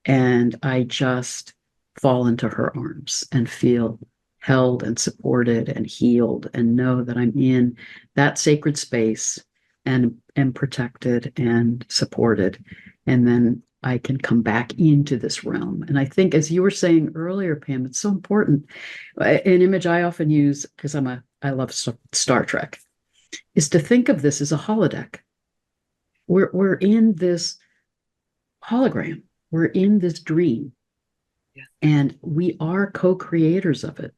and I just fall into her arms and feel held and supported and healed and know that I'm in that sacred space and am protected and supported. And then I can come back into this realm. And I think, as you were saying earlier, Pam, it's so important. An image I often use, because I love Star Trek, is to think of this as a holodeck. We're in this hologram. We're in this dream, Yeah. and we are co-creators of it.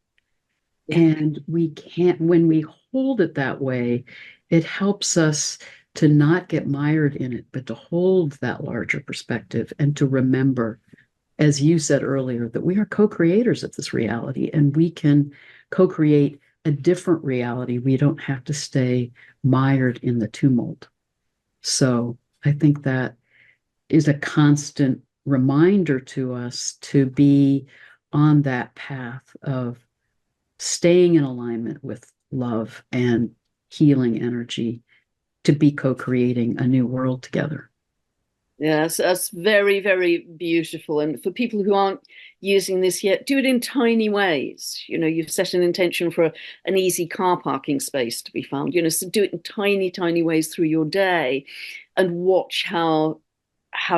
Yeah. And we can't, when we hold it that way, it helps us to not get mired in it, but to hold that larger perspective and to remember, as you said earlier, that we are co-creators of this reality and we can co-create a different reality. We don't have to stay mired in the tumult. So I think that is a constant reminder to us to be on that path of staying in alignment with love and healing energy to be co-creating a new world together. Yes, that's very, very beautiful. And for people who aren't using this yet, do it in tiny ways. You know, you've set an intention for an easy car parking space to be found. You know, so do it in tiny, tiny ways through your day, and watch how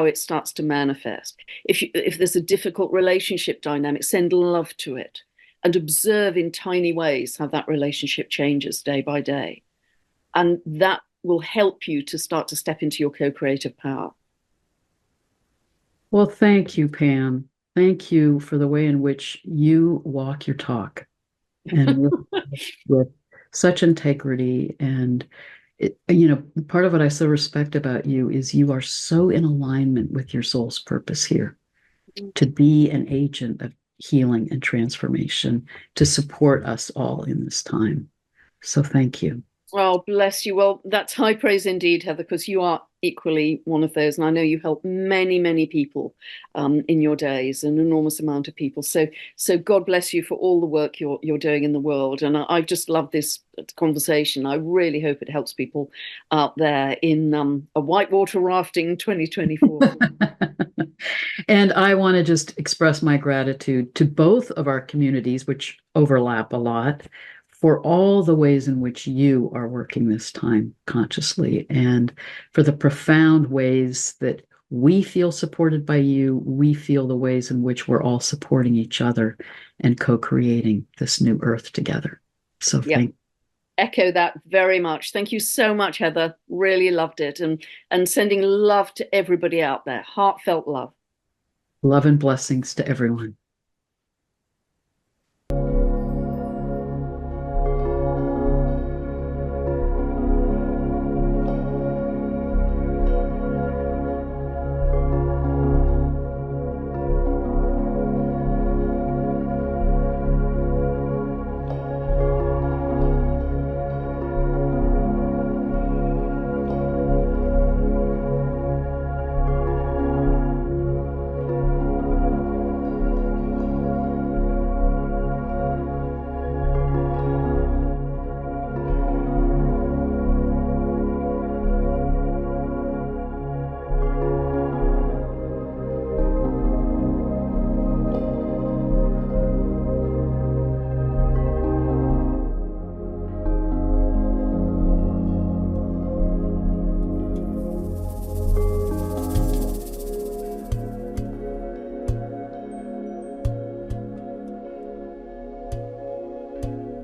it starts to manifest. If there's a difficult relationship dynamic, send love to it, and observe in tiny ways how that relationship changes day by day. And that will help you to start to step into your co-creative power. Well, thank you, Pam. Thank you for the way in which you walk your talk and with such integrity. And part of what I so respect about you is you are so in alignment with your soul's purpose here to be an agent of healing and transformation to support us all in this time. So thank you. Well, bless you. Well, that's high praise indeed, Heather, because you are equally one of those. And I know you help many, many people in your days, an enormous amount of people. So God bless you for all the work you're doing in the world. And I just love this conversation. I really hope it helps people out there in a whitewater rafting 2024. And I want to just express my gratitude to both of our communities, which overlap a lot, for all the ways in which you are working this time consciously and for the profound ways that we feel supported by you. We feel the ways in which we're all supporting each other and co-creating this new earth together. So Yeah. thank Echo that very much. Thank you so much, Heather. Really loved it. And sending love to everybody out there. Heartfelt love. love and blessings to everyone.